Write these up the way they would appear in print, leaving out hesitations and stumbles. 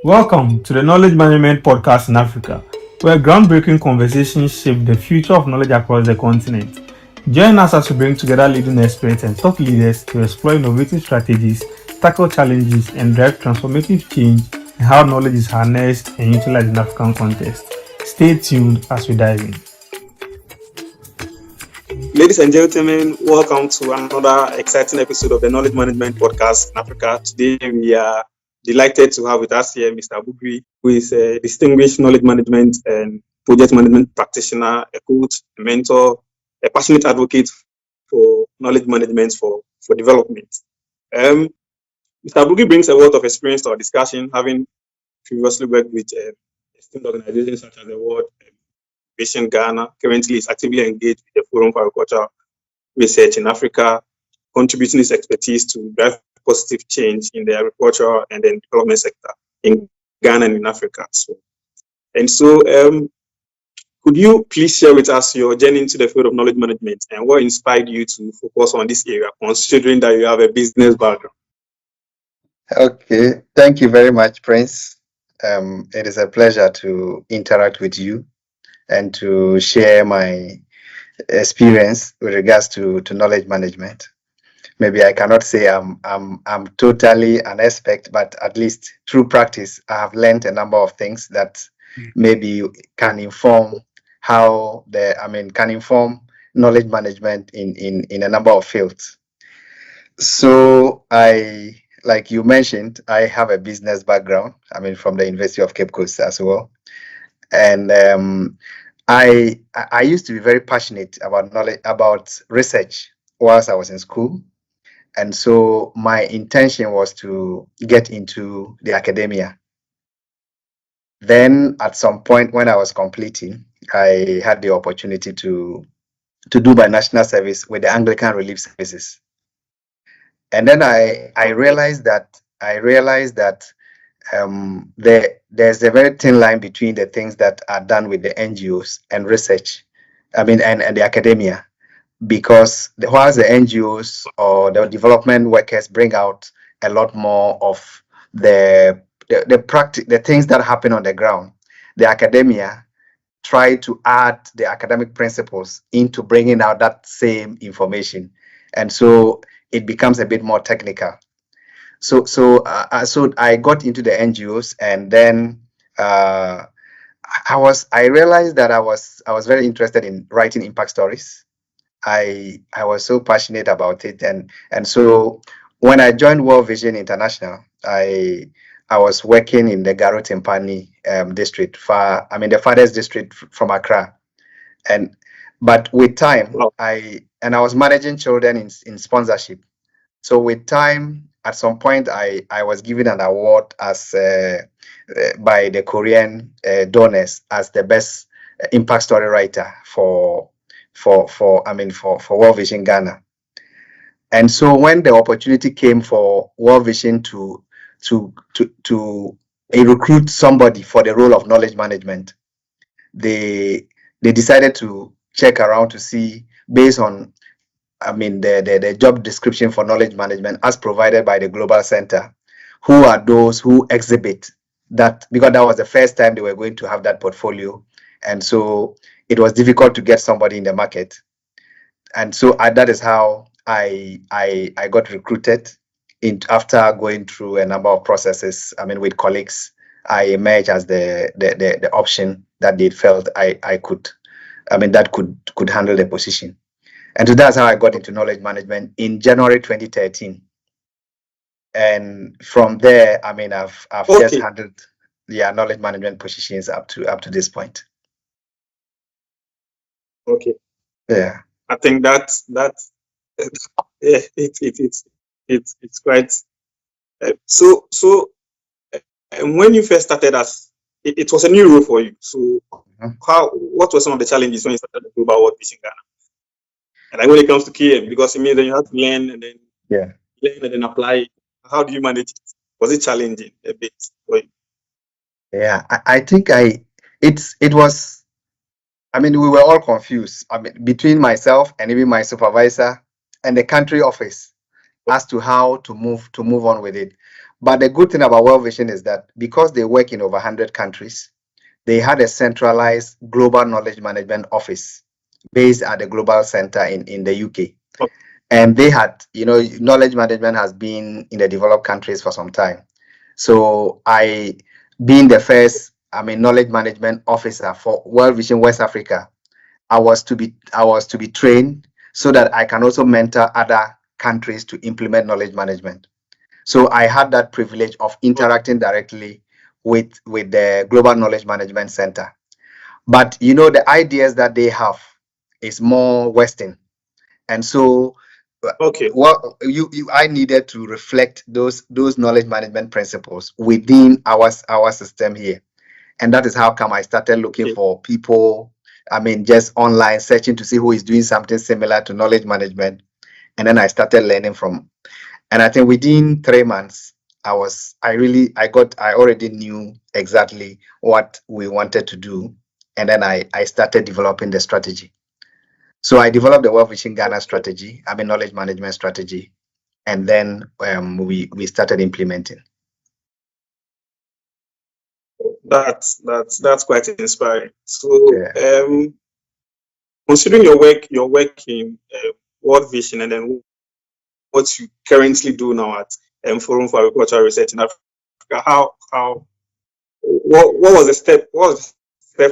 Welcome to the Knowledge Management Podcast in Africa, where groundbreaking conversations shape the future of knowledge across the continent. Join us as we bring together leading experts and thought leaders to explore innovative strategies, tackle challenges, and drive transformative change in how knowledge is harnessed and utilized in African context. Stay tuned as we dive in. Ladies and gentlemen, welcome to another exciting episode of the Knowledge Management Podcast in Africa. Today, we are delighted to have with us here Mr. Abugri, who is a distinguished knowledge management and project management practitioner, a coach, a mentor, a passionate advocate for knowledge management for development. Mr. Abugri brings a wealth of experience to our discussion, having previously worked with esteemed organizations such as the World Vision Ghana. Currently is actively engaged with the Forum for Agricultural Research in Africa, contributing his expertise to drive positive change in the agricultural and then development sector in Ghana and in Africa. Could you please share with us your journey into the field of knowledge management and what inspired you to focus on this area, considering that you have a business background? Okay, thank you very much, Prince. It is a pleasure to interact with you and to share my experience with regards to knowledge management. Maybe I cannot say I'm totally an expert, but at least through practice, I have learned a number of things that maybe can inform can inform knowledge management in a number of fields. So like you mentioned, I have a business background. From the University of Cape Coast as well. And I used to be very passionate about research whilst I was in school. And so my intention was to get into the academia. Then at some point when I was completing, I had the opportunity to do my national service with the Anglican Relief Services. And then I realized that there's a very thin line between the things that are done with the NGOs and research, and the academia, because whilst the NGOs or the development workers bring out a lot more of the things that happen on the ground, the academia try to add the academic principles into bringing out that same information, and so it becomes a bit more technical. So I got into the NGOs, and then I realized that I was very interested in writing impact stories. I was so passionate about it, and so when I joined World Vision International, I was working in the Garo Timpani district, the farthest district from Accra, but with time, I was managing children in sponsorship. So with time, at some point, I was given an award by the Korean donors as the best impact story writer for World Vision Ghana. And so when the opportunity came for World Vision to recruit somebody for the role of knowledge management, they decided to check around to see, based on the job description for knowledge management as provided by the Global Center, who are those who exhibit that, because that was the first time they were going to have that portfolio. And so it was difficult to get somebody in the market. And so that is how I got recruited. After going through a number of processes, with colleagues, I emerged as the option that they felt I could handle the position. And so that's how I got into knowledge management in January 2013. And from there, I've just handled knowledge management positions up to this point. Okay. Yeah. I think that's it's quite so. And when you first started, it was a new role for you. So what were some of the challenges when you started the Global World Vision Ghana? And when it comes to KM, because it means that you have to learn and then learn and then apply. How do you manage it? Was it challenging a bit for you? Yeah, I think it was. We were all confused. Between myself and even my supervisor and the country office, as to how to move on with it. But the good thing about World Vision is that because they work in over 100 countries, they had a centralized global knowledge management office based at the Global Center in the UK. Okay. And they had, knowledge management has been in the developed countries for some time. So I, being the first, knowledge management officer for World Vision West Africa, I was to be trained so that I can also mentor other countries to implement knowledge management. So I had that privilege of interacting directly with the Global Knowledge Management Center. But the ideas that they have is more Western, and so I needed to reflect those knowledge management principles within our system here, and that is how come I started looking for people. Just online searching to see who is doing something similar to knowledge management, and then I started learning from. And I think within 3 months, I already knew exactly what we wanted to do. And then I started developing the strategy. So I developed the World Vision Ghana strategy, knowledge management strategy. And then we started implementing. That's quite inspiring. So considering your work in World Vision and then what you currently do now at Forum for Agricultural Research in Africa, what was the step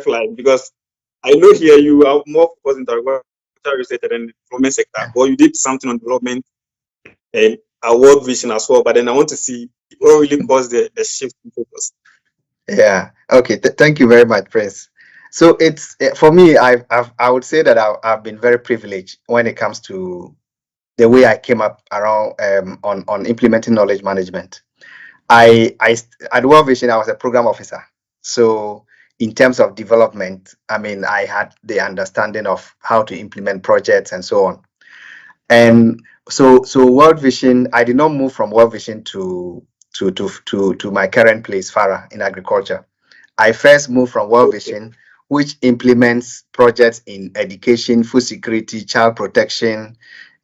like? Because I know here you are more focused in agricultural research than the development sector, but you did something on development and a World Vision as well. But then I want to see what really caused the shift in focus. Yeah. Okay. Thank you very much, Prince. So it's for me. I would say that I've been very privileged when it comes to the way I came up around on implementing knowledge management. At World Vision, I was a program officer. So in terms of development, I had the understanding of how to implement projects and so on. And so World Vision, I did not move from World Vision to my current place, FARA, in agriculture. I first moved from World Vision, which implements projects in education, food security, child protection,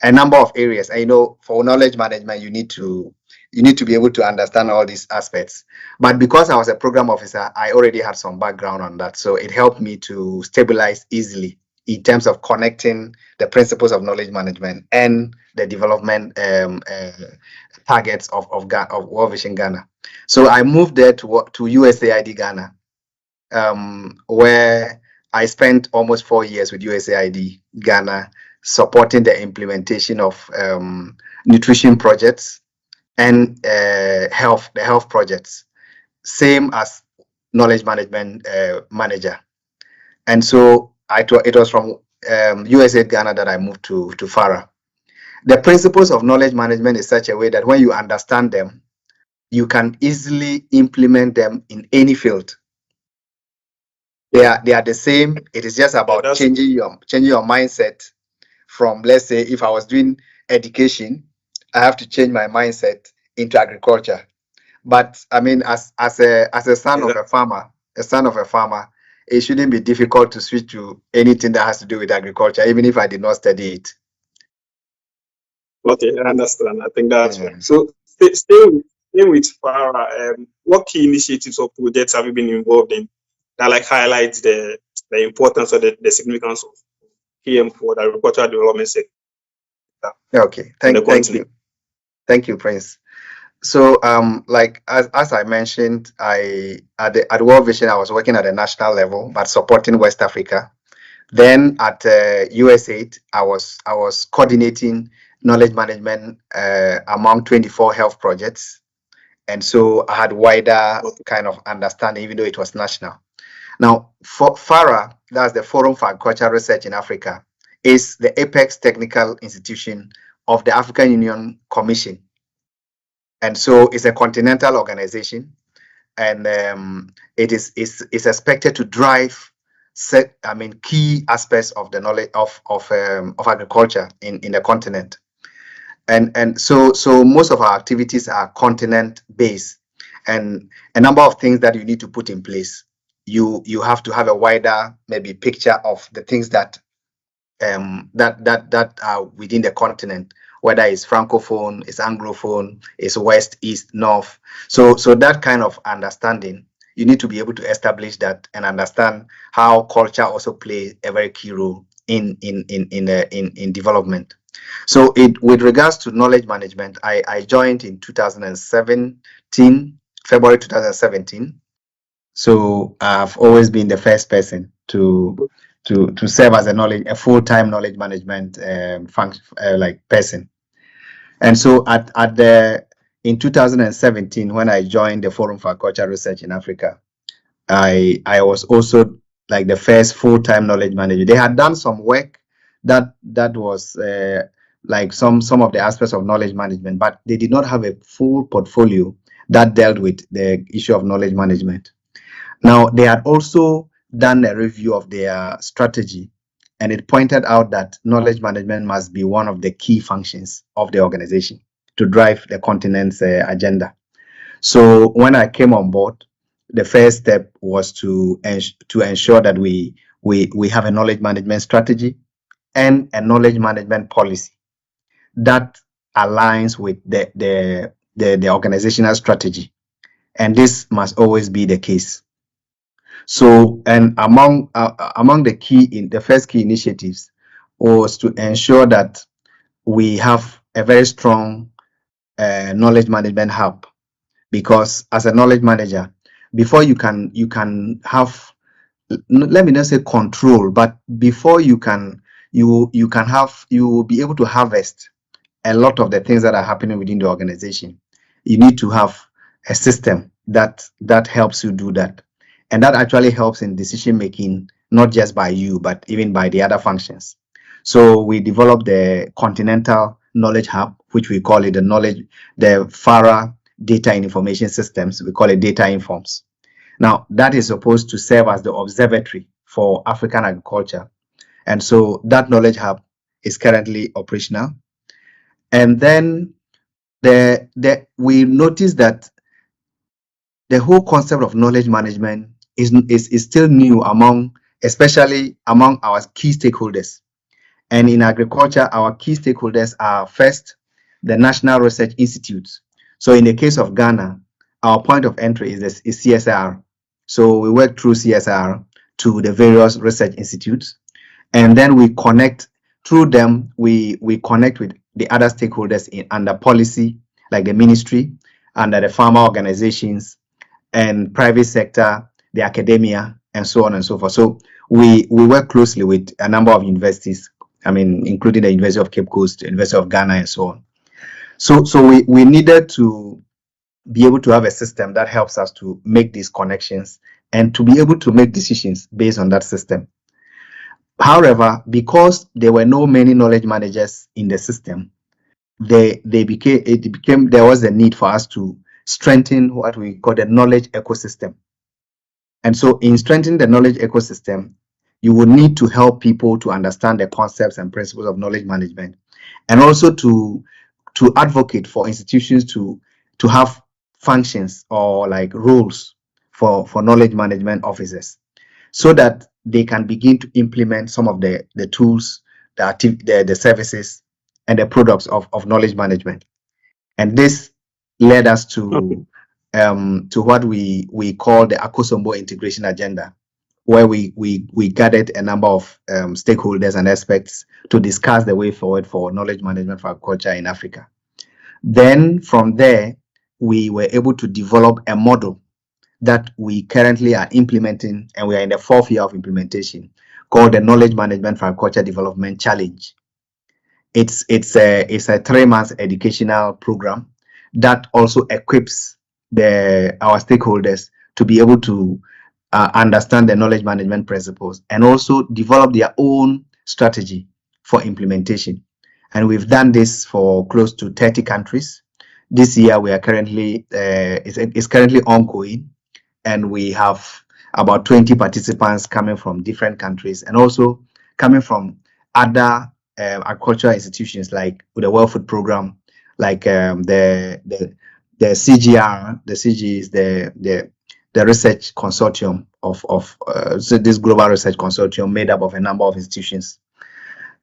a number of areas. I know for knowledge management, you need to be able to understand all these aspects. But because I was a program officer, I already had some background on that. So it helped me to stabilize easily in terms of connecting the principles of knowledge management and the development targets of World Vision Ghana. So I moved there to USAID Ghana, where I spent almost 4 years with USAID Ghana, supporting the implementation of nutrition projects and the health projects, same as knowledge management manager. And so it was from USAID Ghana that I moved to FARA. The principles of knowledge management is such a way that when you understand them, you can easily implement them in any field. They are the same. It is just about changing your mindset from, let's say, if I was doing education, I have to change my mindset into agriculture. But as a son of a farmer, it shouldn't be difficult to switch to anything that has to do with agriculture, even if I did not study it. Okay, I understand. I think that's so. Staying with FARA, what key initiatives or projects have you been involved in that highlights the importance or the significance of PM for the agricultural development sector? Okay, thank you, Prince. So, as I mentioned, at World Vision, I was working at a national level, but supporting West Africa. Then at USAID, I was coordinating knowledge management among 24 health projects, and so I had wider kind of understanding, even though it was national. Now, for FARA, that's the Forum for Agricultural Research in Africa, is the apex technical institution of the African Union Commission. And so it's a continental organization, and it is expected to drive key aspects of the knowledge of agriculture in the continent. And so most of our activities are continent based, and a number of things that you need to put in place. You have to have a wider maybe picture of the things that are within the continent, whether it's Francophone, it's Anglophone, it's West, East, North. So that kind of understanding, you need to be able to establish that and understand how culture also plays a very key role in development. So with regards to knowledge management, I joined in 2017, February 2017. So I've always been the first person to serve as a full-time knowledge management person. And so in 2017, when I joined the Forum for Cultural Research in Africa, I was also like the first full-time knowledge manager. They had done some work that was like some of the aspects of knowledge management, but they did not have a full portfolio that dealt with the issue of knowledge management. Now, they had also done a review of their strategy, and it pointed out that knowledge management must be one of the key functions of the organization to drive the continent's agenda. So when I came on board, the first step was to ensure that we have a knowledge management strategy and a knowledge management policy that aligns with the organizational strategy. And this must always be the case. So, and among the first key initiatives was to ensure that we have a very strong knowledge management hub, because as a knowledge manager, before you can have, let me not say control, but before you will be able to harvest a lot of the things that are happening within the organization. You need to have a system that helps you do that. And that actually helps in decision making, not just by you, but even by the other functions. So we developed the Continental Knowledge Hub, which we call it the FARA Data and Information Systems. We call it Data Informs. Now, that is supposed to serve as the observatory for African agriculture. And so that Knowledge Hub is currently operational. And then we noticed that the whole concept of knowledge management is still new especially among our key stakeholders. And in agriculture, our key stakeholders are first the National Research Institutes. So in the case of Ghana, our point of entry is CSR. So we work through CSR to the various research institutes, and then we connect through them. We connect with the other stakeholders under policy, like the ministry, under the farmer organizations, and private sector, the academia, and so on and so forth. So we work closely with a number of universities, including the University of Cape Coast, the University of Ghana, and so on. So we needed to be able to have a system that helps us to make these connections and to be able to make decisions based on that system. However, because there were no many knowledge managers in the system, there was a need for us to strengthen what we call the knowledge ecosystem. And so in strengthening the knowledge ecosystem, you will need to help people to understand the concepts and principles of knowledge management, and also to advocate for institutions to have functions or like roles for knowledge management officers, so that they can begin to implement some of the tools, the services, and the products of knowledge management. And this led us to what we call the Akosombo Integration Agenda, where we gathered a number of stakeholders and experts to discuss the way forward for knowledge management for agriculture in Africa. Then from there, we were able to develop a model that we currently are implementing, and we are in the 4th year of implementation, called the Knowledge Management for Agriculture Development Challenge. It's a 3-month educational program that also equips our stakeholders to be able to understand the knowledge management principles and also develop their own strategy for implementation. And we've done this for close to 30 countries. This year we are currently is currently ongoing, and we have about 20 participants coming from different countries and also coming from other agricultural institutions like the World Food Program, like the CGR. The CG is the research consortium of this global research consortium made up of a number of institutions.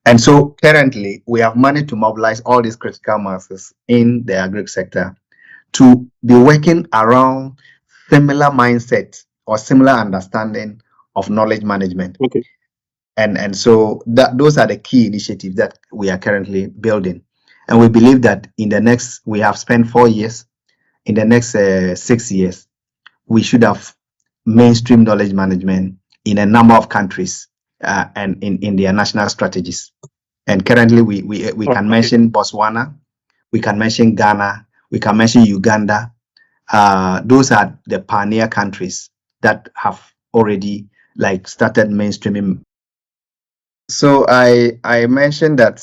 And so currently, we have managed to mobilize all these critical masses in the agri sector to be working around similar mindset or similar understanding of knowledge management. Okay. And so those are the key initiatives that we are currently building. And we believe that we have spent 4 years, in the next 6 years, we should have mainstream knowledge management in a number of countries and in their national strategies. And currently we can mention Botswana, we can mention Ghana, we can mention Uganda. Those are the pioneer countries that have already started mainstreaming. So I mentioned that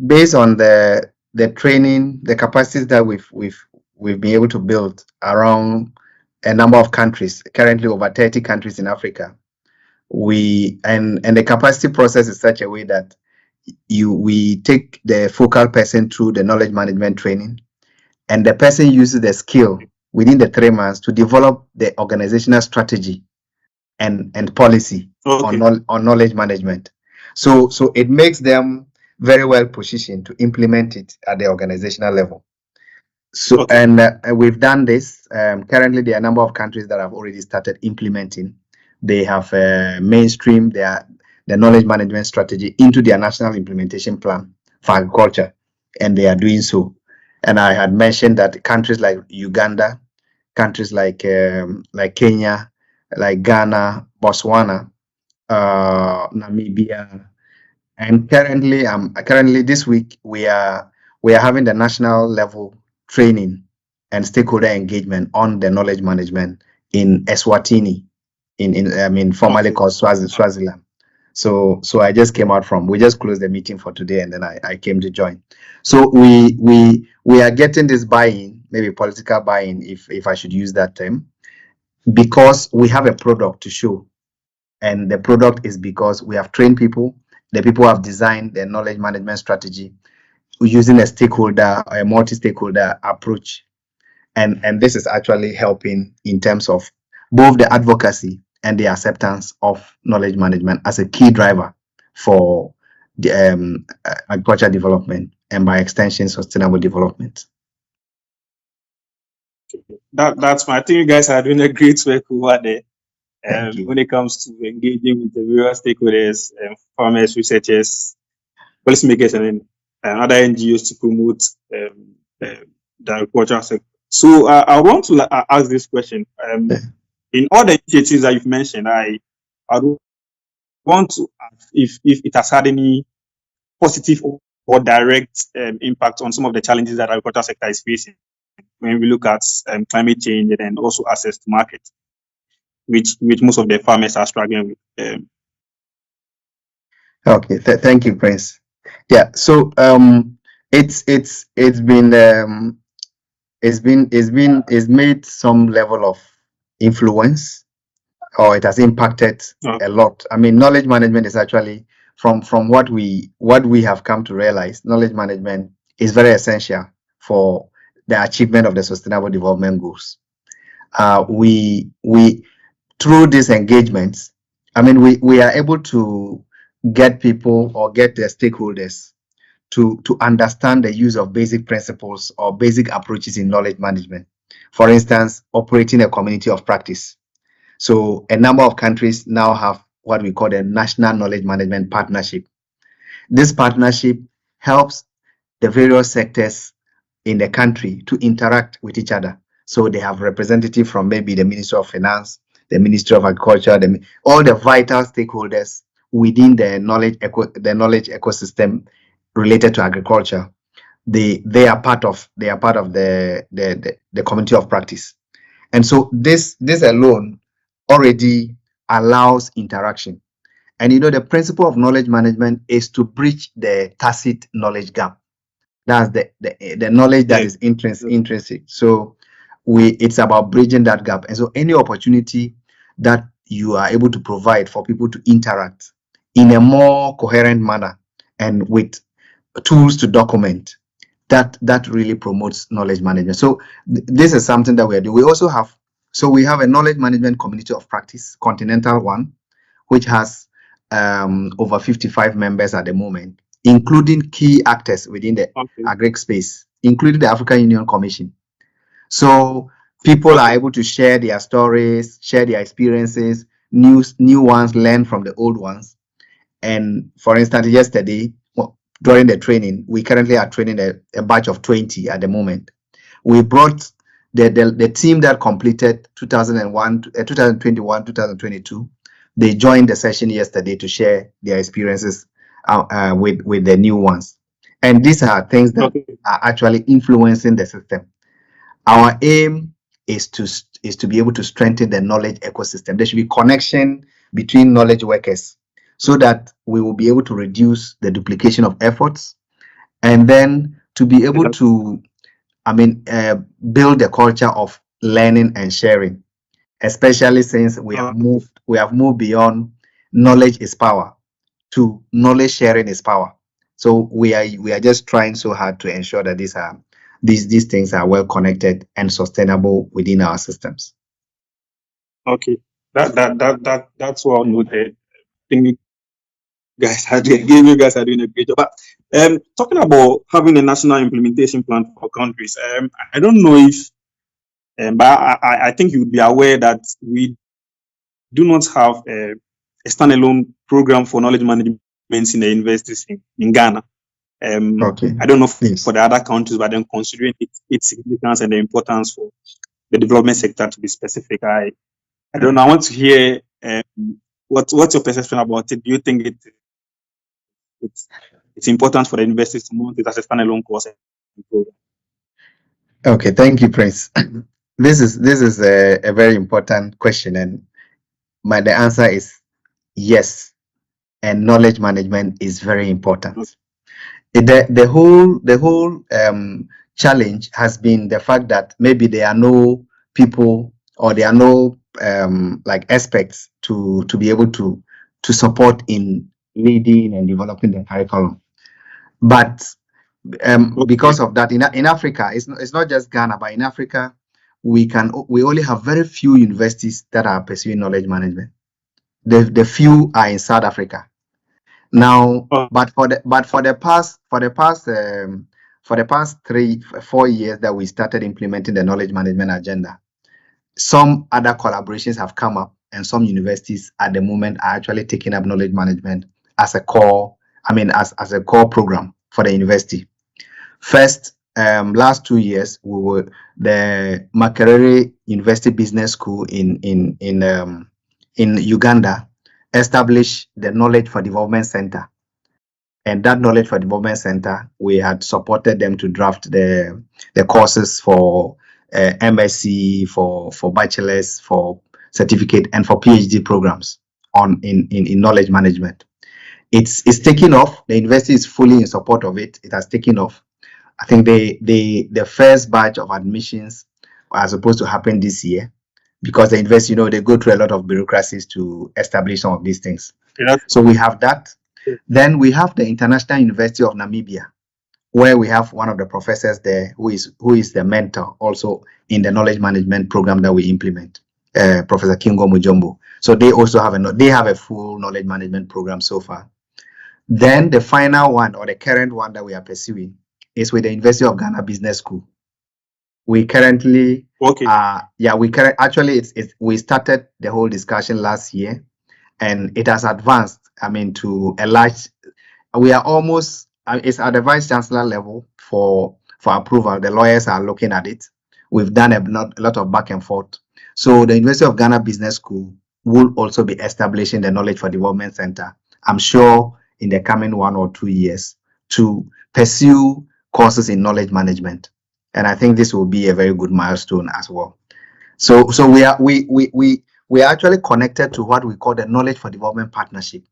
based on the training, the capacities that we've been able to build around a number of countries, currently over 30 countries in Africa. And the capacity process is such a way that we take the focal person through the knowledge management training, and the person uses the skill within the 3 months to develop the organizational strategy and policy on knowledge management. So it makes them very well positioned to implement it at the organizational level. So and we've done this. Currently, there are a number of countries that have already started implementing. They have mainstream the knowledge management strategy into their national implementation plan for agriculture, and they are doing so. And I had mentioned that countries like Uganda, countries like Kenya, like Ghana, Botswana, Namibia, and currently this week we are having the national level training and stakeholder engagement on the knowledge management in Eswatini, formerly called Swaziland. So I just came out we just closed the meeting for today, and then I came to join. So we are getting this buy-in, maybe political buy-in, if I should use that term, because we have a product to show. And the product is because we have trained people. The people have designed their knowledge management strategy using a multi-stakeholder approach. And this is actually helping in terms of both the advocacy and the acceptance of knowledge management as a key driver for the agriculture development, and by extension, sustainable development. That's fine. I think you guys are doing a great work over there. When it comes to engaging with the various stakeholders, farmers, researchers, policymakers, and other NGOs to promote the agricultural sector. So I want to ask this question. In all the initiatives that you've mentioned, I want to ask if it has had any positive or direct impact on some of the challenges that the agricultural sector is facing when we look at climate change and also access to market, which most of the farmers are struggling with. Okay, thank you, Prince. Yeah, so it's made some level of influence, or it has impacted a lot. I mean, knowledge management is actually from what we have come to realize. Knowledge management is very essential for the achievement of the Sustainable Development Goals. We through these engagements, I mean, we are able to get people or get the stakeholders to understand the use of basic principles or basic approaches in knowledge management. For instance, operating a community of practice. So a number of countries now have what we call the National Knowledge Management Partnership. This partnership helps the various sectors in the country to interact with each other. So they have representatives from maybe the Ministry of Finance, the Ministry of Agriculture, all the vital stakeholders within the knowledge ecosystem related to agriculture. They are part of the community of practice. And so this alone already allows interaction. And the principle of knowledge management is to bridge the tacit knowledge gap. That's the knowledge that is intrinsic. So it's about bridging that gap. And so any opportunity that you are able to provide for people to interact in a more coherent manner and with tools to document, that really promotes knowledge management. So this is something that we are doing. We also have a knowledge management community of practice, continental one, which has over 55 members at the moment, including key actors within the agri space, including the African Union Commission. So people are able to share their stories, share their experiences, new ones, learn from the old ones. And for instance, yesterday, during the training, we currently are training a batch of 20 at the moment. We brought the team that completed 2021, 2022. They joined the session yesterday to share their experiences with the new ones. And these are things that are actually influencing the system. Our aim is to be able to strengthen the knowledge ecosystem. There should be connection between knowledge workers so that we will be able to reduce the duplication of efforts, and then to be able to, build the culture of learning and sharing, especially since we have moved beyond knowledge is power to knowledge sharing is power. So we are just trying so hard to ensure that these things are well connected and sustainable within our systems. Okay, that's well noted. I think you guys are doing a great job. But talking about having a national implementation plan for countries, I don't know if, but I think you would be aware that we do not have a standalone program for knowledge management in the universities in Ghana. I don't know for the other countries, but then considering its significance and the importance for the development sector, to be specific, I don't know. I want to hear what's your perception about it. Do you think it's important for the universities to mount it as a standalone course? Okay, thank you, Prince. This is a very important question, and the answer is yes. And knowledge management is very important. The whole challenge has been the fact that maybe there are no people or there are no experts to be able to support in leading and developing the curriculum. But because of that, in Africa, it's not just Ghana, but in Africa, we only have very few universities that are pursuing knowledge management. The few are in South Africa. Now, but for the past 3-4 years that we started implementing the knowledge management agenda, some other collaborations have come up, and some universities at the moment are actually taking up knowledge management as a core, as a core program for the university. First, last 2 years, we were the Makerere University Business School in Uganda established the Knowledge for Development Center. And that Knowledge for Development Center, we had supported them to draft the courses for MSc, for bachelor's, for certificate, and for PhD programs in knowledge management. It's taken off. The university is fully in support of it. It has taken off. I think the first batch of admissions are supposed to happen this year, because the university, they go through a lot of bureaucracies to establish some of these things. So we have that. Then we have the International University of Namibia, where we have one of the professors there who is the mentor also in the knowledge management program that we implement, Professor Kingo Mujombo. So they also have a full knowledge management program so far. Then the final one, or the current one that we are pursuing, is with the University of Ghana Business School. We currently we started the whole discussion last year, and it has advanced to a large, we are almost, it's at the vice chancellor level for approval. The lawyers are looking at it. We've done a lot of back and forth. So the University of Ghana Business School will also be establishing the Knowledge for Development Center, I'm sure, in the coming 1 or 2 years, to pursue courses in knowledge management. And I think this will be a very good milestone as well. So we are actually connected to what we call the Knowledge for Development Partnership.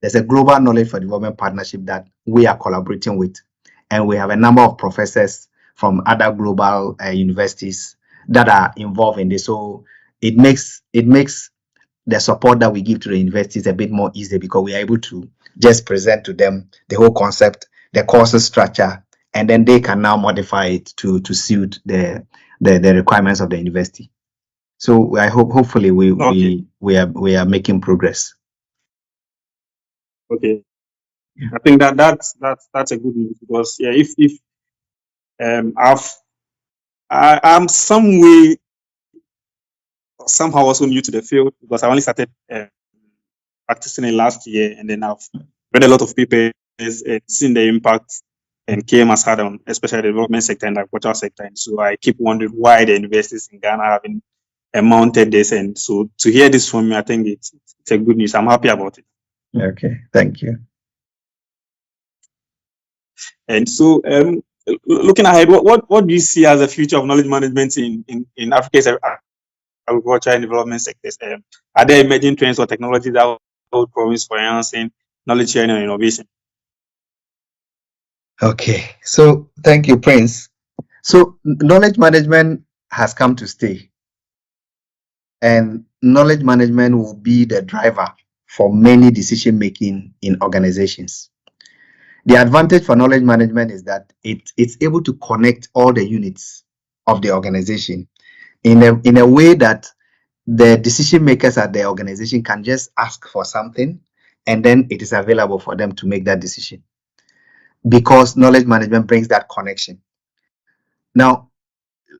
There's a global Knowledge for Development Partnership that we are collaborating with, and we have a number of professors from other global universities that are involved in this. So it makes the support that we give to the universities a bit more easy, because we are able to just present to them the whole concept, the courses structure, and then they can now modify it to suit the requirements of the university. So I hopefully we are making progress. Okay. I think that's a good news, because if I'm somehow also new to the field, because I only started practicing it last year, and then I've read a lot of papers and seen the impact and KM has had on especially the development sector and the agricultural sector. And so I keep wondering why the universities in Ghana haven't mounted this. And so to hear this from me, I think it's a good news. I'm happy about it. Okay, thank you. And so looking ahead, what do you see as the future of knowledge management in Africa's agriculture and development sectors? Are there emerging trends or technologies that would promise for enhancing knowledge sharing and innovation? Okay, so thank you, Prince. So knowledge management has come to stay, and knowledge management will be the driver for many decision making in organizations. The advantage for knowledge management is that it's able to connect all the units of the organization in a way that the decision makers at the organization can just ask for something, and then it is available for them to make that decision, because knowledge management brings that connection. Now,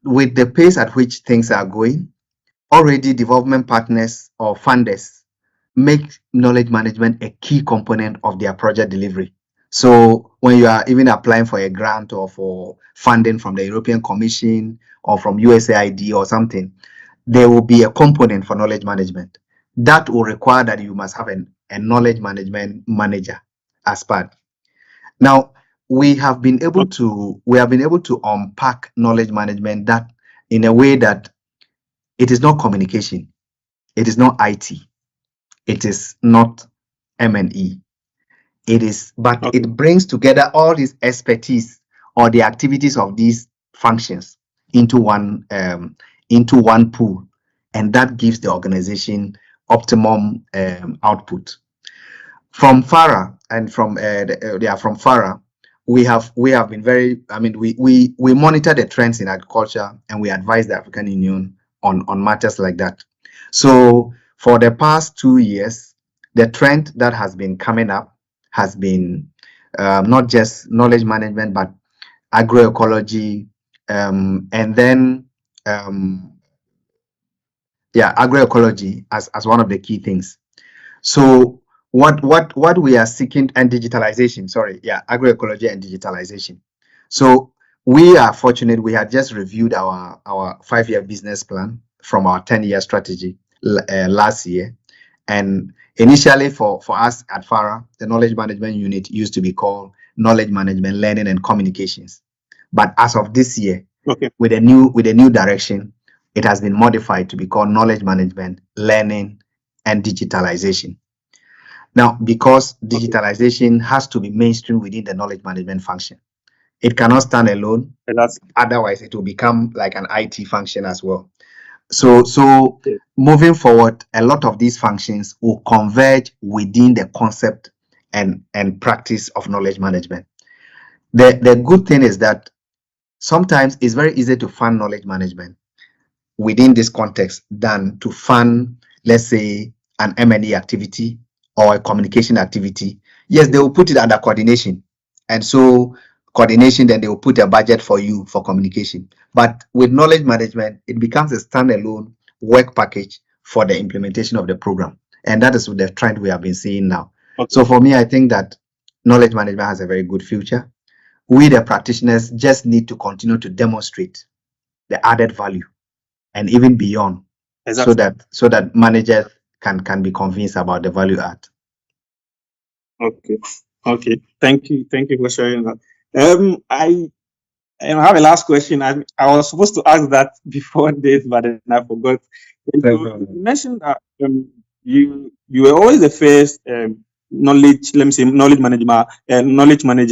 with the pace at which things are going, already development partners or funders make knowledge management a key component of their project delivery. So when you are even applying for a grant or for funding from the European Commission or from USAID or something, there will be a component for knowledge management. That will require that you must have a knowledge management manager as part. Now, we have been able to unpack knowledge management that in a way that it is not communication, it is not IT, it is not M&E. But it brings together all this expertise or the activities of these functions into one pool, and that gives the organization optimum output. From FARA and from FARA, we have been very. I mean, we monitor the trends in agriculture, and we advise the African Union on matters like that. So for the past 2 years, the trend that has been coming up has been not just knowledge management, but agroecology, and then agroecology as one of the key things. So what we are seeking, and digitalization, agroecology and digitalization. So we are fortunate, we had just reviewed our 5-year business plan from our 10-year strategy last year. And initially for us at FARA, the knowledge management unit used to be called Knowledge Management, Learning and Communications. But as of this year, with a new direction, it has been modified to be called Knowledge Management, Learning and Digitalization. Now, because digitalization has to be mainstream within the knowledge management function, it cannot stand alone. Otherwise, it will become like an IT function as well. So moving forward, a lot of these functions will converge within the concept and practice of knowledge management. The good thing is that sometimes it's very easy to fund knowledge management within this context than to fund, let's say, an M&E activity or a communication activity. Yes, they will put it under coordination. And so coordination, then they will put a budget for you for communication. But with knowledge management, it becomes a standalone work package for the implementation of the program. And that is the trend we have been seeing now. So for me, I think that knowledge management has a very good future. We, the practitioners, just need to continue to demonstrate the added value and even beyond, so that managers can be convinced about the value add. Okay. Thank you for sharing that. I have a last question. I was supposed to ask that before this, but then I forgot. You mentioned that you were always the first knowledge manager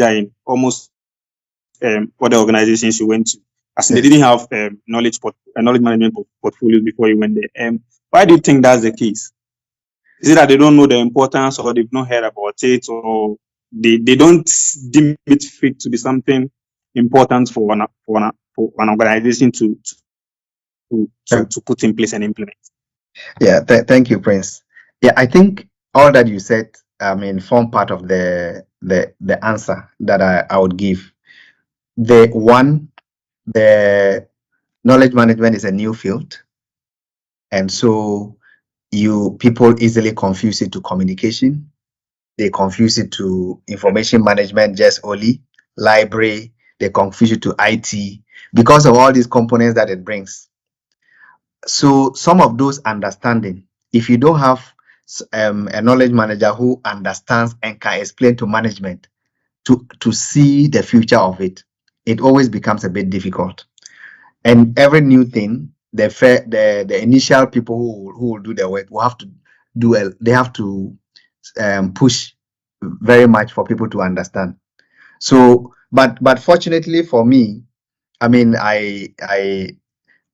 in almost all the organizations you went to, as they didn't have knowledge management portfolios before you went there. Why do you think that's the case? Is it that they don't know the importance, or they've not heard about it, or they don't deem it fit to be something important for an organization to put in place and implement? Thank you, Prince. I think all that you said form part of the answer that I would give. The knowledge management is a new field, and so people easily confuse it to communication. They confuse it to information management just only, library. They confuse it to IT because of all these components that it brings. So some of those understanding, if you don't have a knowledge manager who understands and can explain to management to see the future of it, it always becomes a bit difficult. And every new thing, the initial people who will do the work will have to they have to push very much for people to understand. So, but fortunately for me, I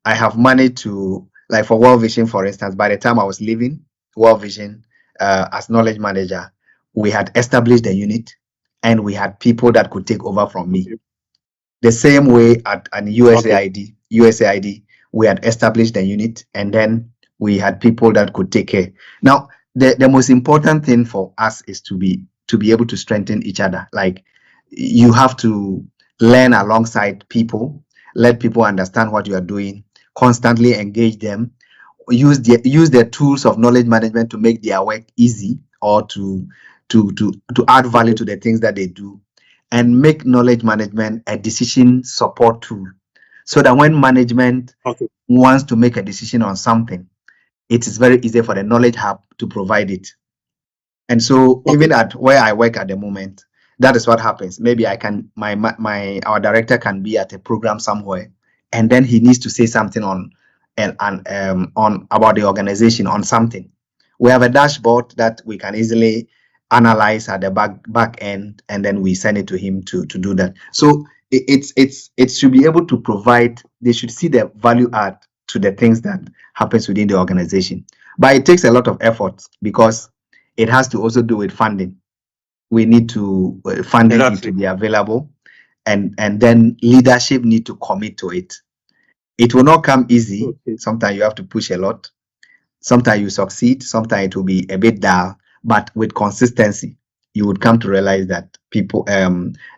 have managed to, like for World Vision, for instance, by the time I was leaving World Vision as knowledge manager, we had established the unit and we had people that could take over from me. The same way at USAID, we had established the unit and then we had people that could take care. Now, the most important thing for us is to be able to strengthen each other. Like, you have to learn alongside people, let people understand what you are doing, constantly engage them, use the tools of knowledge management to make their work easy or to add value to the things that they do, and make knowledge management a decision support tool, so that when management wants to make a decision on something, it is very easy for the knowledge hub to provide it. And so even at where I work at the moment, that is what happens. Maybe our director can be at a program somewhere, and then he needs to say something on about the organization on something. We have a dashboard that we can easily analyze at the back end, and then we send it to him to do that. So it should be able to provide. They should see the value add to the things that happens within the organization. But it takes a lot of effort because it has to also do with funding. We need to funding need to be available, and then leadership need to commit to it. It will not come easy. Sometimes you have to push a lot. Sometimes you succeed. Sometimes it will be a bit dull. But with consistency, you would come to realize that people,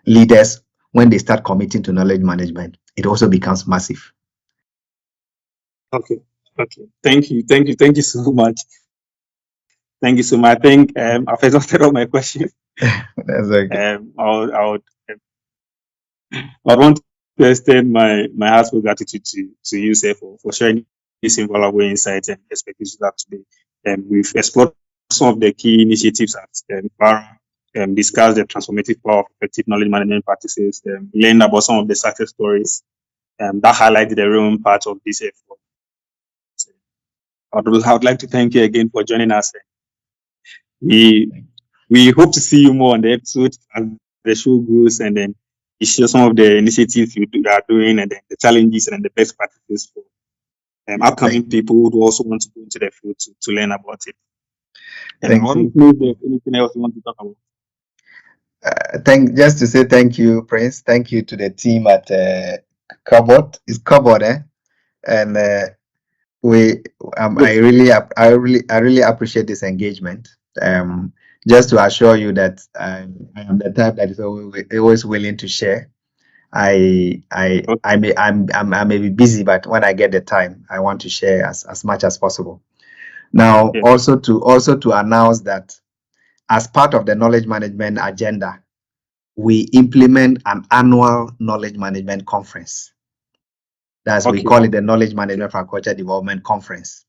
leaders, when they start committing to knowledge management, it also becomes massive. Okay. Thank you so much. Thank you so much. I think I've exhausted all my questions. That's okay. I want to extend my heartfelt gratitude to you, sir, for sharing this invaluable insights and perspectives today. We've explored some of the key initiatives at 𝖪, discussed the transformative power of effective knowledge management practices, learned about some of the success stories that highlighted the real impact of this effort. I would like to thank you again for joining us. We hope to see you more on the episode as the show goes, and then you share some of the initiatives you are doing, and then the challenges and the best practices for upcoming people who also want to go into the field to learn about it. And I want to know if there's anything else you want to talk about. Just to say thank you, Prince. Thank you to the team at Cobot. It's Cobot, eh? And I really appreciate this engagement. Just to assure you that I am the type that is always willing to share. I may be busy, but when I get the time, I want to share as much as possible. Now, also to announce that as part of the knowledge management agenda, we implement an annual knowledge management conference. We call it the Knowledge Management for Culture Development Conference.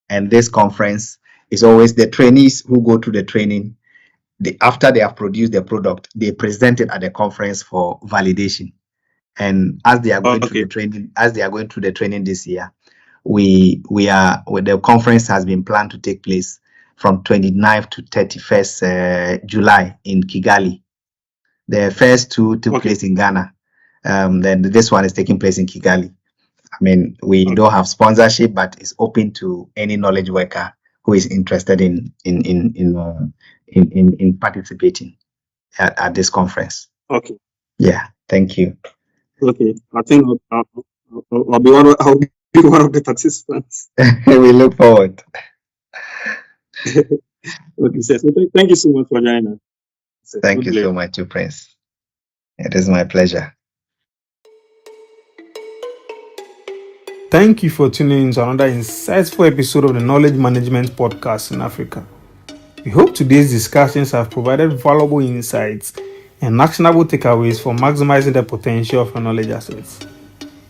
And this conference is always the trainees who go through the training. After they have produced the product, they present it at the conference for validation. And as they are going through the training, this year, the conference has been planned to take place from 29th to 31st July in Kigali. The first two took place in Ghana. Then this one is taking place in Kigali. I mean, we don't have sponsorship, but it's open to any knowledge worker who is interested in participating at this conference. Okay. Yeah. Thank you. Okay. I think I'll be one of the participants. We look forward. Okay, sir. So thank you so much for joining us. Sir, Thank good you so day. much, Prince. It is my pleasure. Thank you for tuning in to another insightful episode of the Knowledge Management Podcast in Africa. We hope today's discussions have provided valuable insights and actionable takeaways for maximizing the potential of your knowledge assets.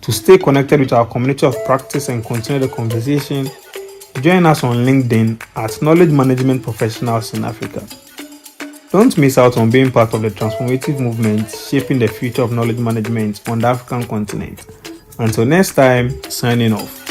To stay connected with our community of practice and continue the conversation, join us on LinkedIn at Knowledge Management Professionals in Africa. Don't miss out on being part of the transformative movement shaping the future of knowledge management on the African continent. Until next time, signing off.